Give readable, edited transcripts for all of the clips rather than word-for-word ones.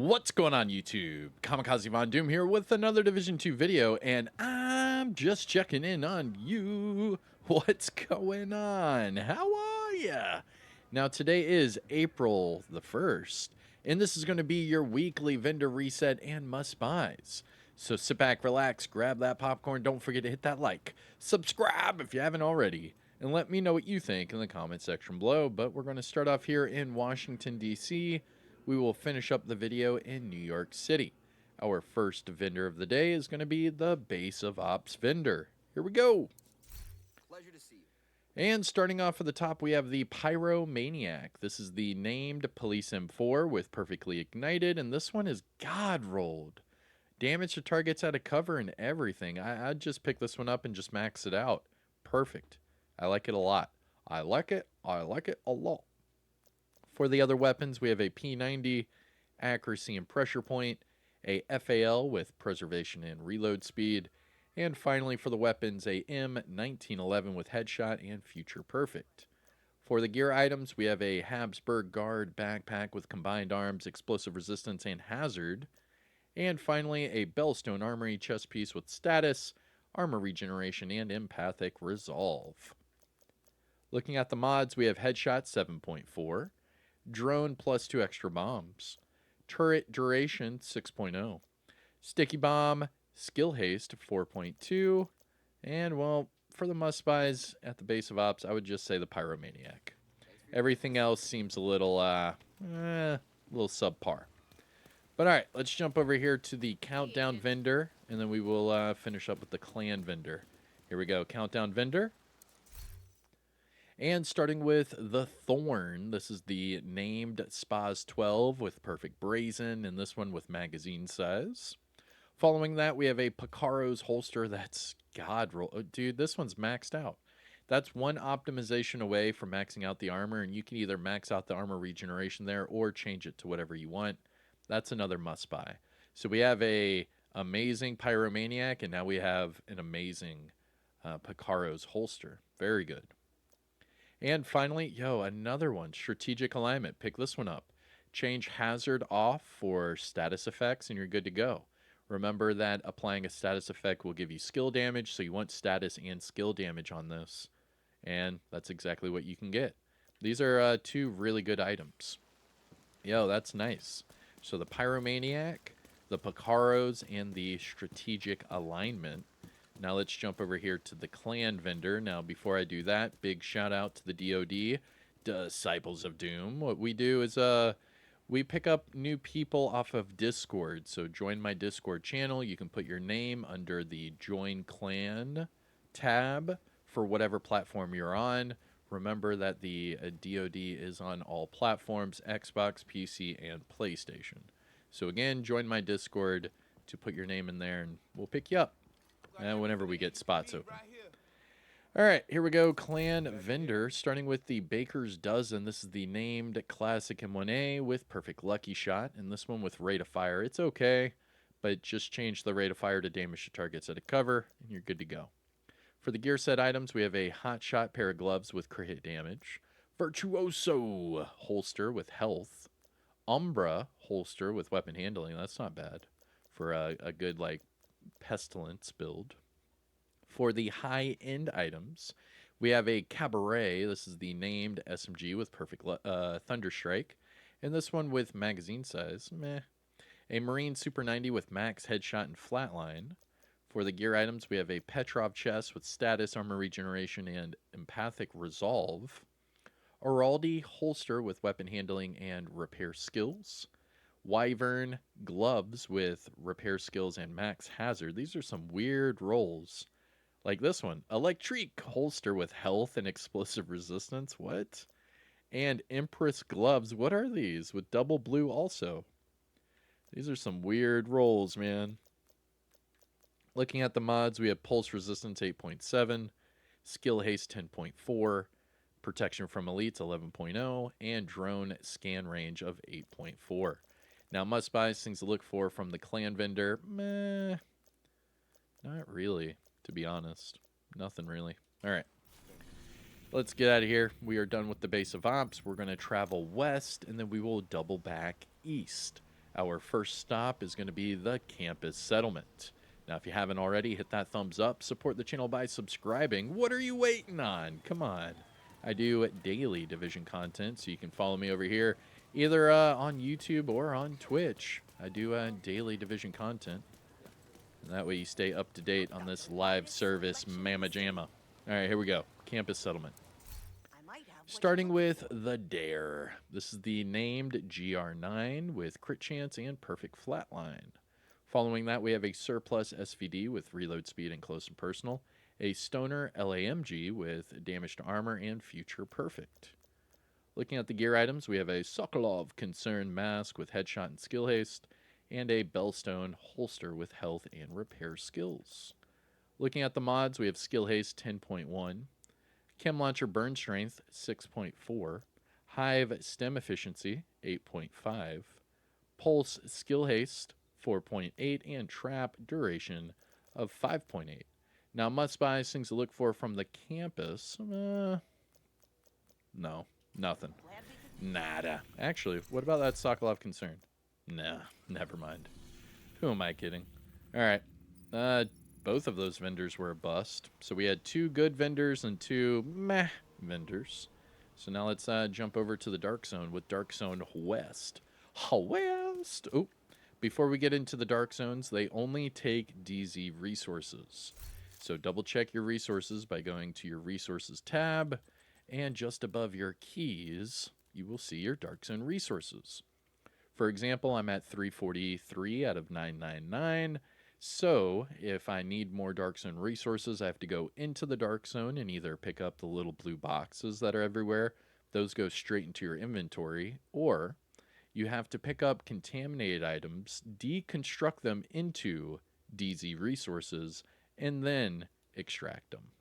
What's going on YouTube? Kamikazevondoom here with another Division 2 video, and I'm just checking in on you. What's going on? How are ya? Now today is April the 1st, and this is going to be your weekly vendor reset and must-buys. So sit back, relax, grab that popcorn, don't forget to hit that like, subscribe if you haven't already, and let me know what you think in the comment section below. But we're going to start off here in Washington, D.C., we will finish up the video in New York City. Our first vendor of the day is going to be the Base of Ops vendor. Here we go. Pleasure to see you. And starting off at the top, we have the Pyromaniac. This is the named Police M4 with Perfectly Ignited, and this one is God rolled. Damage to targets out of cover and everything. I'd just pick this one up and just max it out. Perfect. I like it a lot. I like it a lot. For the other weapons, we have a P90, accuracy and pressure point, a FAL with preservation and reload speed, and finally for the weapons, a M1911 with headshot and future perfect. For the gear items, we have a Habsburg Guard backpack with combined arms, explosive resistance, and hazard, and finally a Bellstone Armory chest piece with status, armor regeneration, and empathic resolve. Looking at the mods, we have headshot 7.4, drone plus 2 extra bombs, turret duration 6.0, sticky bomb skill haste 4.2, and well, for the must buys at the Base of Ops, I would just say the Pyromaniac. Everything else seems a little subpar. But all right, let's jump over here to the Countdown vendor, and then we will finish up with the Clan vendor. Here we go, Countdown vendor. And starting with the Thorn, this is the named Spas 12 with perfect brazen, and this one with magazine size. Following that, we have a Picaro's holster that's God roll. Oh, dude, this one's maxed out. That's one optimization away from maxing out the armor, and you can either max out the armor regeneration there or change it to whatever you want. That's another must buy. So we have a amazing Pyromaniac, and now we have an amazing Picaro's holster. Very good. And finally, another one, strategic alignment. Pick this one up. Change hazard off for status effects, and you're good to go. Remember that applying a status effect will give you skill damage, so you want status and skill damage on this. And that's exactly what you can get. These are two really good items. That's nice. So the Pyromaniac, the Picaros, and the strategic alignment. Now let's jump over here to the Clan vendor. Now before I do that, big shout out to the DoD, Disciples of Doom. What we do is we pick up new people off of Discord. So join my Discord channel. You can put your name under the Join Clan tab for whatever platform you're on. Remember that the DoD is on all platforms, Xbox, PC, and PlayStation. So again, join my Discord to put your name in there and we'll pick you up. Whenever we get spots open. All right, here we go. Clan vendor, starting with the Baker's Dozen. This is the named Classic M1A with perfect lucky shot, and this one with rate of fire. It's okay, but just change the rate of fire to damage to targets at a cover, and you're good to go. For the gear set items, we have a Hot Shot pair of gloves with crit hit damage, Virtuoso holster with health, Umbra holster with weapon handling. That's not bad for a good pestilence build. For the high-end items, we have a Cabaret. This is the named SMG with perfect Thunderstrike, and this one with magazine size, meh. A Marine Super 90 with max headshot and flatline. For the gear items, we have a Petrov chest with status, armor regeneration, and empathic resolve. Araldi holster with weapon handling and repair skills. Wyvern gloves with repair skills and max hazard. These are some weird rolls. Like this one. Electric holster with health and explosive resistance. What? And Empress gloves. What are these? With double blue also. These are some weird rolls, man. Looking at the mods, we have Pulse Resistance 8.7, Skill Haste 10.4, Protection from Elites 11.0, and Drone Scan Range of 8.4. Now, must-buys, things to look for from the Clan vendor. Meh. Not really, to be honest. Nothing really. All right. Let's get out of here. We are done with the Base of Ops. We're going to travel west, and then we will double back east. Our first stop is going to be the campus settlement. Now, if you haven't already, hit that thumbs up. Support the channel by subscribing. What are you waiting on? Come on. I do daily Division content, so you can follow me over here, either on YouTube or on Twitch. I do daily Division content. And that way you stay up to date on this live service mamma jamma. All right, here we go. Campus settlement. Starting with the Dare. This is the named GR9 with crit chance and perfect flatline. Following that, we have a surplus SVD with reload speed and close and personal, a stoner LAMG with damage to armor and future perfect. Looking at the gear items, we have a Sokolov Concern mask with headshot and skill haste, and a Bellstone holster with health and repair skills. Looking at the mods, we have skill haste 10.1, Chem Launcher Burn Strength 6.4, Hive Stem Efficiency 8.5, Pulse Skill Haste 4.8, and Trap Duration of 5.8. Now, must buys, things to look for from the campus. No, nothing. Nada. Actually, what about that Sokolov Concern? Nah, never mind. Who am I kidding? All right. Both of those vendors were a bust. So we had 2 good vendors and 2 meh vendors. So now let's jump over to the Dark Zone with Dark Zone West. West! Oh, before we get into the Dark Zones, they only take DZ resources. So double check your resources by going to your Resources tab, and just above your keys, you will see your Dark Zone resources. For example, I'm at 343 out of 999. So if I need more Dark Zone resources, I have to go into the Dark Zone and either pick up the little blue boxes that are everywhere. Those go straight into your inventory. Or you have to pick up contaminated items, deconstruct them into DZ resources, and then extract them.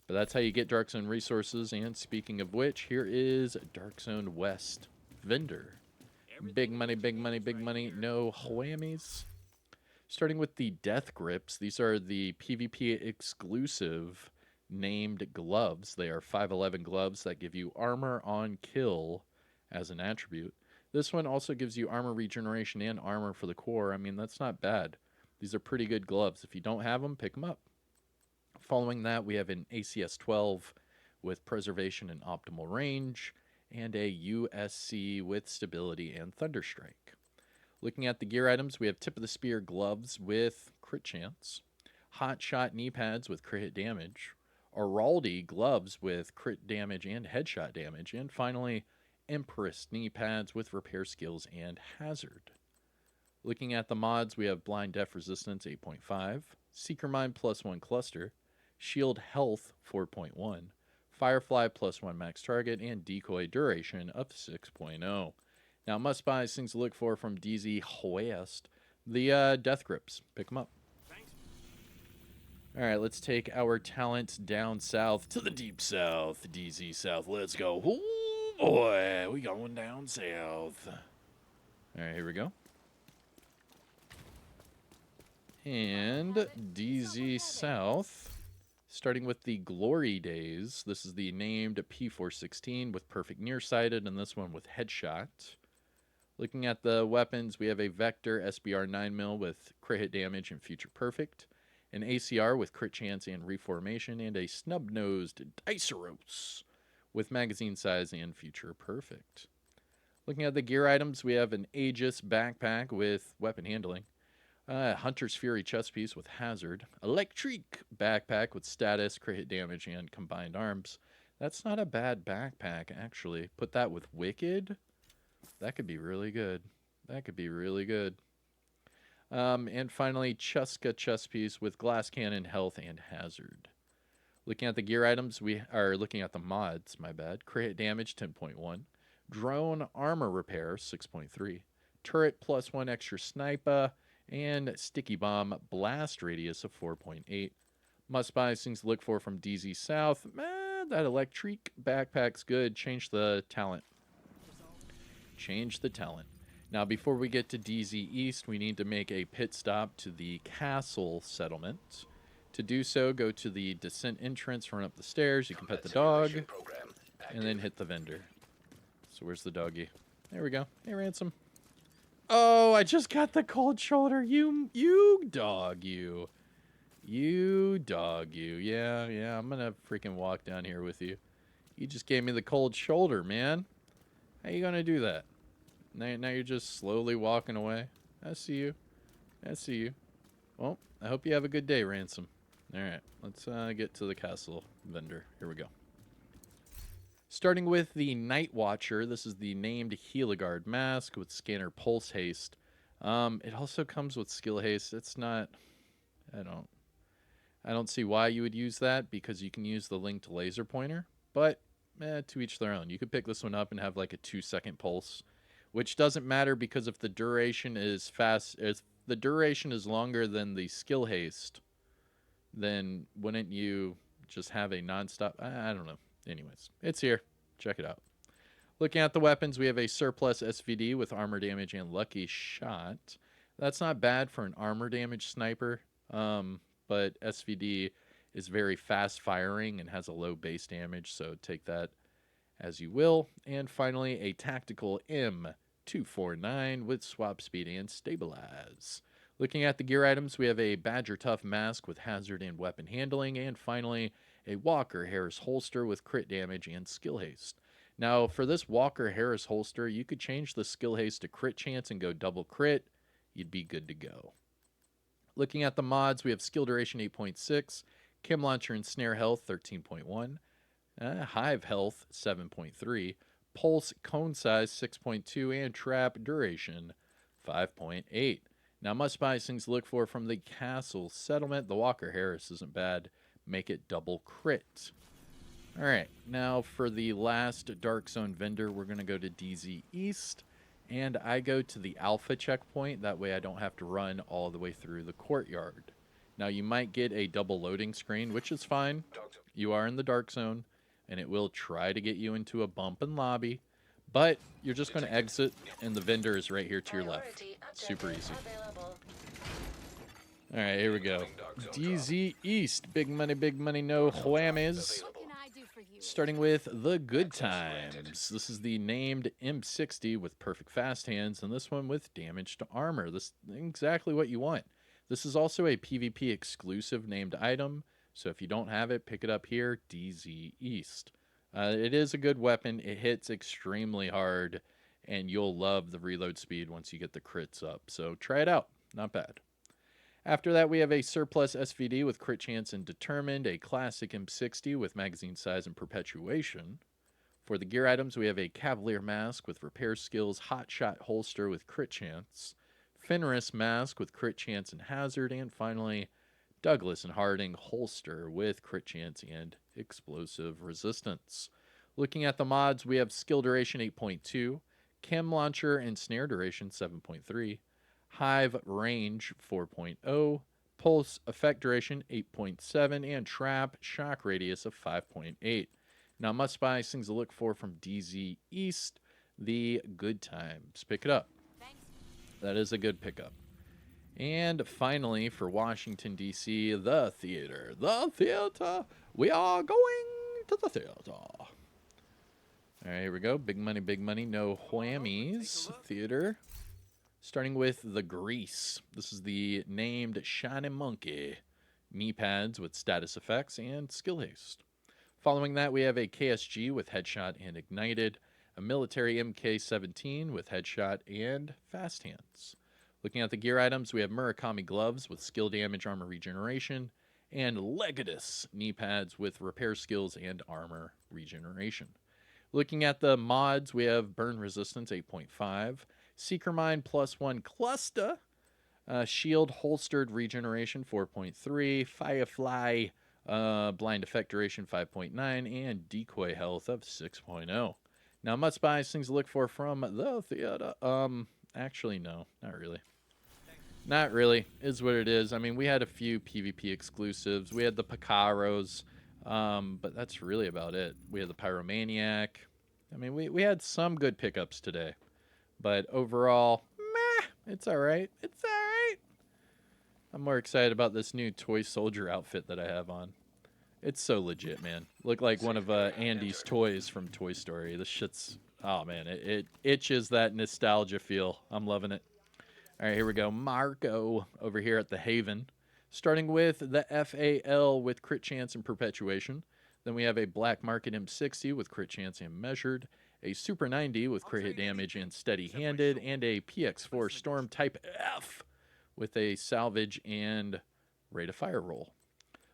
But that's how you get Dark Zone resources. And speaking of which, here is Dark Zone West vendor. Big money, big money, big money. No whammies. Starting with the Death Grips, these are the PvP exclusive named gloves. They are 511 gloves that give you armor on kill as an attribute. This one also gives you armor regeneration and armor for the core. I mean, that's not bad. These are pretty good gloves. If you don't have them, pick them up. Following that, we have an ACS 12 with preservation and optimal range, and a USC with stability and Thunderstrike. Looking at the gear items, we have Tip of the Spear gloves with crit chance, Hot Shot knee pads with crit hit damage, Araldi gloves with crit damage and headshot damage, and finally, Empress knee pads with repair skills and hazard. Looking at the mods, we have Blind Def Resistance 8.5, Seeker Mind +1 cluster, Shield Health 4.1, Firefly +1 max target, and Decoy duration of 6.0. Now, must buys, things to look for from DZ West. The Death Grips. Pick them up. Thanks. All right, let's take our talents down south to the deep south. DZ South. Let's go. Oh, boy. We going down south. All right, here we go. And DZ South, starting with the Glory Days. This is the named P416 with perfect nearsighted, and this one with headshot. Looking at the weapons, we have a Vector SBR 9mm with crit hit damage and future perfect, an ACR with crit chance and reformation, and a snub-nosed Diceros with magazine size and future perfect. Looking at the gear items, we have an Aegis backpack with weapon handling, Hunter's Fury chest piece with hazard, Electric backpack with status, crit hit damage, and combined arms. That's not a bad backpack, actually. Put that with Wicked. That could be really good. That could be really good. And finally, Cheska chest piece with glass cannon, health, and hazard. Looking at the gear items, we are looking at the mods, my bad. Crit damage 10.1. Drone armor repair 6.3. Turret +1 extra sniper. And sticky bomb blast radius of 4.8. Must buy things to look for from DZ South. That electric backpack's good. Change the talent. Change the talent. Now, before we get to DZ East, we need to make a pit stop to the castle settlement. To do so, go to the descent entrance, run up the stairs. You can pet the dog, and then hit the vendor. So where's the doggy? There we go. Hey, Ransom. Oh, I just got the cold shoulder. You dog, you. You dog, you. Yeah, yeah, I'm gonna freaking walk down here with you. You just gave me the cold shoulder, man. How you gonna do that? Now you're just slowly walking away. I see you. I see you. Well, I hope you have a good day, Ransom. All right, let's get to the castle vendor. Here we go. Starting with the Night Watcher, this is the named Heligard mask with scanner pulse haste. It also comes with skill haste. It's not. I don't. I don't see why you would use that because you can use the linked laser pointer. But to each their own. You could pick this one up and have like a 2-second pulse, which doesn't matter because if the duration is if the duration is longer than the skill haste, then wouldn't you just have a nonstop? I don't know. Anyways, it's here. Check it out. Looking at the weapons, we have a surplus SVD with armor damage and lucky shot. That's not bad for an armor damage sniper, but SVD is very fast firing and has a low base damage, so take that as you will. And finally, a tactical M249 with swap speed and stabilize. Looking at the gear items, we have a Badger Tough mask with hazard and weapon handling, and finally, a Walker Harris holster with crit damage and skill haste. Now, for this Walker Harris holster, you could change the skill haste to crit chance and go double crit. You'd be good to go. Looking at the mods, we have skill duration 8.6, chem launcher and snare health 13.1, hive health 7.3, pulse cone size 6.2, and trap duration 5.8. Now, must buy things to look for from the castle settlement. The Walker Harris isn't bad. Make it double crit. All right, now for the last Dark Zone vendor, we're going to go to DZ East, and I go to the Alpha checkpoint. That way I don't have to run all the way through the courtyard. Now, you might get a double loading screen, which is fine. You are in the Dark Zone, and it will try to get you into a bump and lobby, but you're just going to exit, and the vendor is right here to your left. Super easy. All right, here we go. DZ East, big money, no whammies. Starting with the Good Times. This is the named M60 with perfect fast hands, and this one with damage to armor. This is exactly what you want. This is also a PvP exclusive named item, so if you don't have it, pick it up here, DZ East. It is a good weapon. It hits extremely hard, and you'll love the reload speed once you get the crits up. So try it out. Not bad. After that, we have a surplus SVD with crit chance and determined, a classic M60 with magazine size and perpetuation. For the gear items, we have a Cavalier mask with repair skills, hot shot holster with crit chance, Fenris mask with crit chance and hazard, and finally, Douglas and Harding holster with crit chance and explosive resistance. Looking at the mods, we have skill duration 8.2, chem launcher and snare duration 7.3, hive range 4.0, pulse effect duration 8.7, and trap shock radius of 5.8. Now, must buy things to look for from DZ East, the Good Times. Pick it up. Thanks. That is a good pickup. And finally, for Washington, D.C., the theater. The theater. We are going to the theater. All right, here we go. Big money, no whammies. Theater. Starting with the Grease. This is the named Shiny Monkey. Knee pads with status effects and skill haste. Following that, we have a KSG with headshot and ignited, a military MK17 with headshot and fast hands. Looking at the gear items, we have Murakami gloves with skill damage, armor regeneration, and Legatus knee pads with repair skills and armor regeneration. Looking at the mods, we have burn resistance 8.5, Seeker Mine +1 cluster, shield holstered regeneration 4.3, Firefly blind effect duration 5.9, and decoy health of 6.0. Now, must buy things to look for from the theater. Actually, no, not really. Not really, is what it is. I mean, we had a few PvP exclusives. We had the Picaros, but that's really about it. We had the Pyromaniac. I mean, we had some good pickups today. But overall, meh, it's all right. It's all right. I'm more excited about this new toy soldier outfit that I have on. It's so legit, man. Look like one of Andy's toys from Toy Story. This shit's, oh man, it itches that nostalgia feel. I'm loving it. All right, here we go. Marco over here at the Haven. Starting with the FAL with crit chance and perpetuation. Then we have a Black Market M60 with crit chance and measured, a Super 90 with crit hit damage and steady handed, and a PX4 Storm Type F with a salvage and rate of fire roll.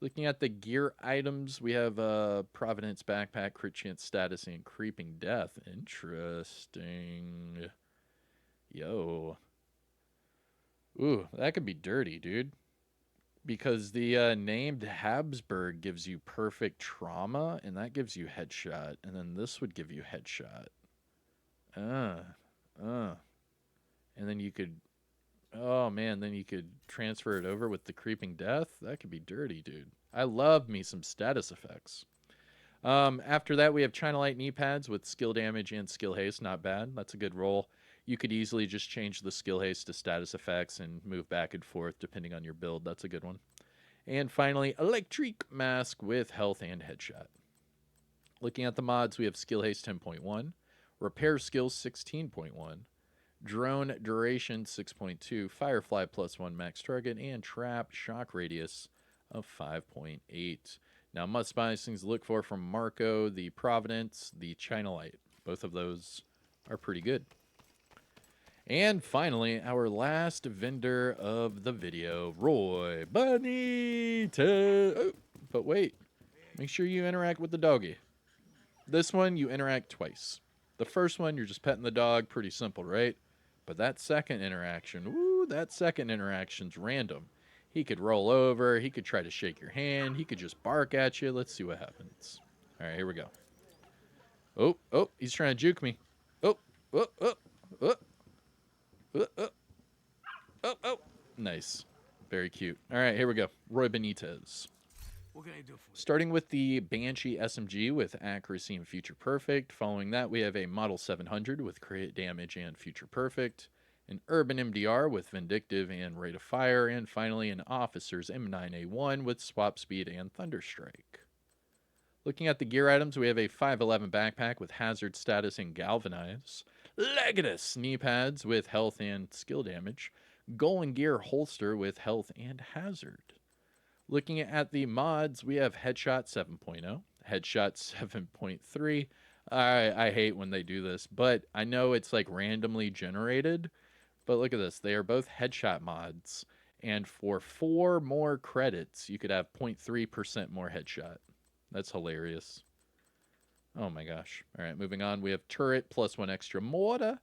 Looking at the gear items, we have a Providence backpack, crit chance status, and creeping death. Interesting. Yo. Ooh, that could be dirty, dude. Because the named Habsburg gives you perfect trauma, and that gives you headshot, and then this would give you headshot. Uh, uh. And then you could, oh man, then you could transfer it over with the creeping death. That could be dirty, dude. I love me some status effects. After that, we have China Light knee pads with skill damage and skill haste. Not bad. That's a good roll. You could easily just change the skill haste to status effects and move back and forth depending on your build. That's a good one. And finally, Electric Mask with health and headshot. Looking at the mods, we have skill haste 10.1, repair skills 16.1, drone duration 6.2, firefly +1 max target, and trap shock radius of 5.8. Now, must buy things to look for from Marco, the Providence, the China Light. Both of those are pretty good. And finally, our last vendor of the video, Roy Benitez. Oh, but wait, make sure you interact with the doggy. This one, you interact twice. The first one, you're just petting the dog, pretty simple, right? But that second interaction, that second interaction's random. He could roll over, he could try to shake your hand, he could just bark at you. Let's see what happens. All right, here we go. Oh, he's trying to juke me. Oh. Oh. Nice. Very cute. All right, here we go. Roy Benitez. What can I do for you? Starting with the Banshee SMG with accuracy and future perfect. Following that, we have a Model 700 with crit damage and future perfect, an Urban MDR with vindictive and rate of fire, and finally an Officer's M9A1 with swap speed and thunderstrike. Looking at the gear items, we have a 511 backpack with hazard status and galvanize, Legatus knee pads with health and skill damage, Golden Gear holster with health and hazard. Looking at the mods, we have Headshot 7.0, Headshot 7.3. I hate when they do this, but I know it's like randomly generated. But look at this. They are both Headshot mods. And for 4 more credits, you could have 0.3% more Headshot. That's hilarious. Oh my gosh. All right, moving on. We have Turret +1 extra mortar,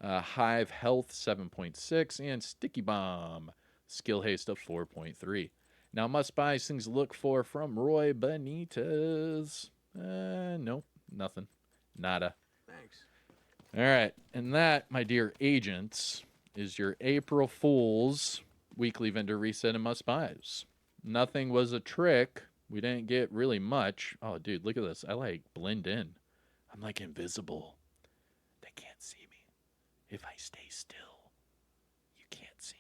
Hive Health 7.6, and Sticky Bomb skill haste of 4.3. Now, must buys things to look for from Roy Benitez. Nope, nothing. Nada. Thanks. All right, and that, my dear agents, is your April Fool's weekly vendor reset and must buys. Nothing was a trick. We didn't get really much. Oh, dude, look at this. I like blend in. I'm like invisible. They can't see me. If I stay still, you can't see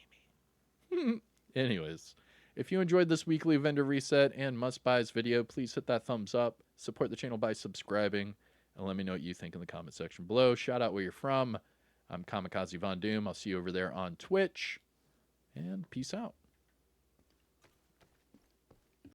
me. Anyways, if you enjoyed this weekly vendor reset and must buys video, please hit that thumbs up. Support the channel by subscribing. And let me know what you think in the comment section below. Shout out where you're from. I'm Kamikazevondoom. I'll see you over there on Twitch. And peace out.